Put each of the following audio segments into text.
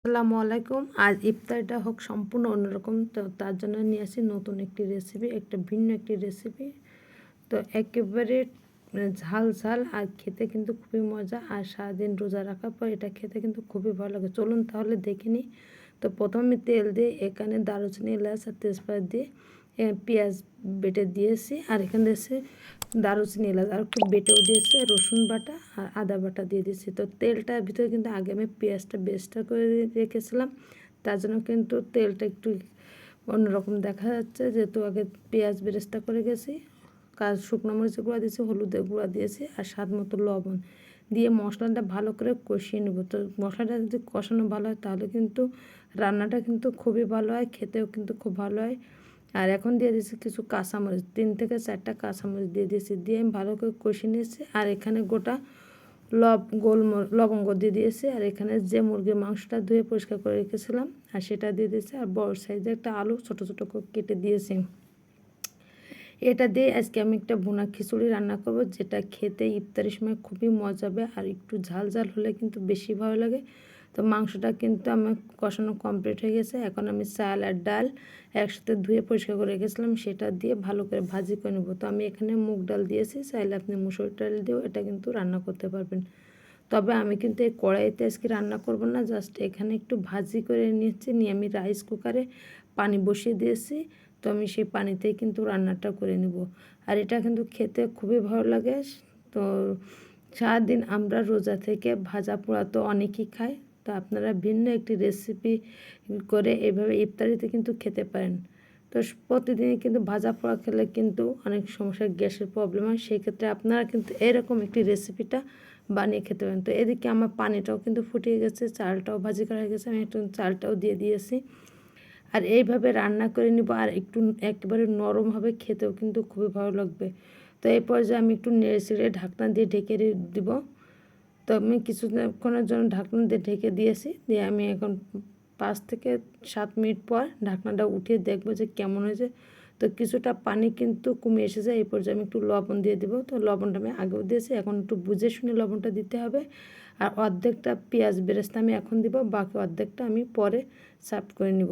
আসসালামু আলাইকুম। আজ ইফতারিটা হোক সম্পূর্ণ অন্যরকম। তো তার জন্য নিয়ে আসি নতুন একটি রেসিপি, একটা ভিন্ন একটি রেসিপি। তো একেবারে ঝাল ঝাল আর খেতে কিন্তু খুবই মজা। আর সারাদিন রোজা রাখার পর এটা খেতে কিন্তু খুবই ভালো লাগে। চলুন তাহলে দেখে নিই। তো প্রথমে তেল দিয়ে এখানে দারুচিনি, এলাচ আর তেজপাতা দিয়ে পেঁয়াজ বেটে দিয়েছি। আর এখানে দিয়েছি দারুচিনি, এলাচ আর একটু বেটেও দিয়েছি, রসুন বাটা আর আদা বাটা দিয়ে দিয়েছি। তো তেলটার ভিতরে কিন্তু আগে আমি পেঁয়াজটা বেরেস্তা করে রেখেছিলাম। তার জন্য কিন্তু তেলটা একটু অন্যরকম দেখা যাচ্ছে, যেহেতু আগে পেঁয়াজ বেরেস্তা করে গেছি। শুকনো মরিচের গুঁড়া দিয়েছি, হলুদের গুঁড়া দিয়েছি আর স্বাদ মতো লবণ দিয়ে মশলাটা ভালো করে কষিয়ে নেব। তো মশলাটা যদি কষানো ভালো হয় তাহলে কিন্তু রান্নাটা কিন্তু খুবই ভালো হয়, খেতেও কিন্তু খুব ভালো হয়। আর এখন দিয়ে দিয়েছি কিছু কাঁচামরিচ, 3 থেকে 4টা কাঁচামরিচ দিয়ে দিয়েছি, দিয়ে আমি ভালো করে কষিয়ে নিয়েছি। আর এখানে গোটা লবঙ্গ দিয়ে দিয়েছি। আর এখানে যে মুরগির মাংসটা ধুয়ে পরিষ্কার করে রেখেছিলাম আর সেটা দিয়ে দিয়েছি। আর বড় সাইজের একটা আলু ছোটো ছোটো করে কেটে দিয়েছি। এটা দিয়ে আজকে আমি একটা ভুনা খিচুড়ি রান্না করব, যেটা খেতে ইফতারের সময় খুবই মজা হবে। আর একটু ঝাল ঝাল হলে কিন্তু বেশি ভালো লাগে। তো মাংসটা কিন্তু আমার কষানো কমপ্লিট হয়ে গেছে। এখন আমি চাল আর ডাল একসাথে ধুয়ে পরিষ্কার করে রেখেছিলাম, সেটা দিয়ে ভালো করে ভাজি করে নেব। তো আমি এখানে মুগ ডাল দিয়েছি, চাইলে আপনি মুসুর ডাল দিয়েও এটা কিন্তু রান্না করতে পারবেন। তবে আমি কিন্তু এই কড়াইতে আজকে রান্না করব না, জাস্ট এখানে একটু ভাজি করে নিচ্ছি। নিয়ে আমি রাইস কুকারে পানি বসিয়ে দিয়েছি। তো আমি সেই পানিতেই কিন্তু রান্নাটা করে নেব। আর এটা কিন্তু খেতে খুবই ভালো লাগে। তো সারাদিন আমরা রোজা থেকে ভাজা পোড়া তো অনেকেই খাই। তো আপনারা ভিন্ন একটি রেসিপি করে এভাবে ইফতারিতে কিন্তু খেতে পারেন। তো প্রতিদিনই কিন্তু ভাজা পোড়া খেলে কিন্তু অনেক সমস্যা, গ্যাসের প্রবলেম হয়। সেই ক্ষেত্রে আপনারা কিন্তু এরকম একটি রেসিপিটা বানিয়ে খেতে পারেন। তো এদিকে আমার পানিটাও কিন্তু ফুটিয়ে গেছে, চালটাও ভাজি করা হয়ে গেছে, আমি একটু চালটাও দিয়ে দিয়েছি। আর এইভাবে রান্না করে নিব, আর একটু একেবারে নরম হবে, খেতেও কিন্তু খুবই ভালো লাগবে। তো এই পর্যায়ে আমি একটু নেড়ে চেড়ে ঢাকনা দিয়ে ঢেকে দিব। তো আমি কিছুক্ষণের জন্য ঢাকনা দিয়ে ঢেকে দিয়েছি। দিয়ে আমি এখন 5 থেকে 7 মিনিট পর ঢাকনাটা উঠিয়ে দেখবো যে কেমন হয়েছে। তো কিছুটা পানি কিন্তু কমে এসেছে। এই পর্যায়ে আমি একটু লবণ দিয়ে দেবো। তো লবণটা আমি আগেও দিয়েছি, এখন একটু বুঝে শুনে লবণটা দিতে হবে। আর অর্ধেকটা পেঁয়াজ বেরেস্তা আমি এখন দিব, বাকি অর্ধেকটা আমি পরে সার্ভ করে নিব।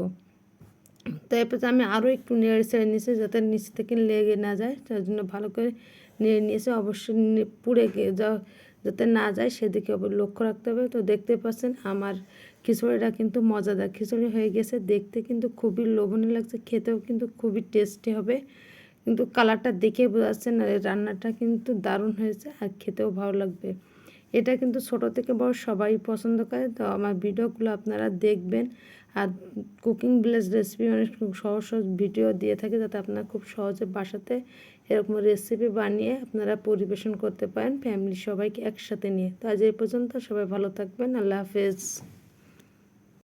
তো এরপর আমি আরও একটু নেড়ে ছেড়ে নিয়েছি, যাতে নিচ থেকে লেগে না যায়। তার জন্য ভালো করে নেড়ে নিয়েছি। অবশ্যই পুড়ে যাতে না যায় সেদিকে লক্ষ্য রাখতে হবে। তো দেখতে পাচ্ছেন আমার খিচুড়িটা কিন্তু মজাদার খিচুড়ি হয়ে গেছে। দেখতে কিন্তু খুবই লোভনীয় লাগছে, খেতেও কিন্তু খুবই টেস্টি হবে। কিন্তু কালারটা দেখে বোঝা যাচ্ছে না, রান্নাটা কিন্তু দারুণ হয়েছে আর খেতেও ভালো লাগবে। এটা কিন্তু ছোট থেকে বড় সবাই পছন্দ করে। তো আমার ভিডিওগুলো আপনারা দেখবেন। আর কুকিং ভিলেজ রেসিপি অনেক সহজ সহজ ভিডিও দিয়ে থাকে, যাতে আপনারা খুব সহজে বাসাতে এরকম রেসিপি বানিয়ে আপনারা পরিবেশন করতে পারেন ফ্যামিলি সবাইকে একসাথে নিয়ে। তো আজ এই পর্যন্ত, সবাই ভালো থাকবেন। আল্লাহ হাফেজ।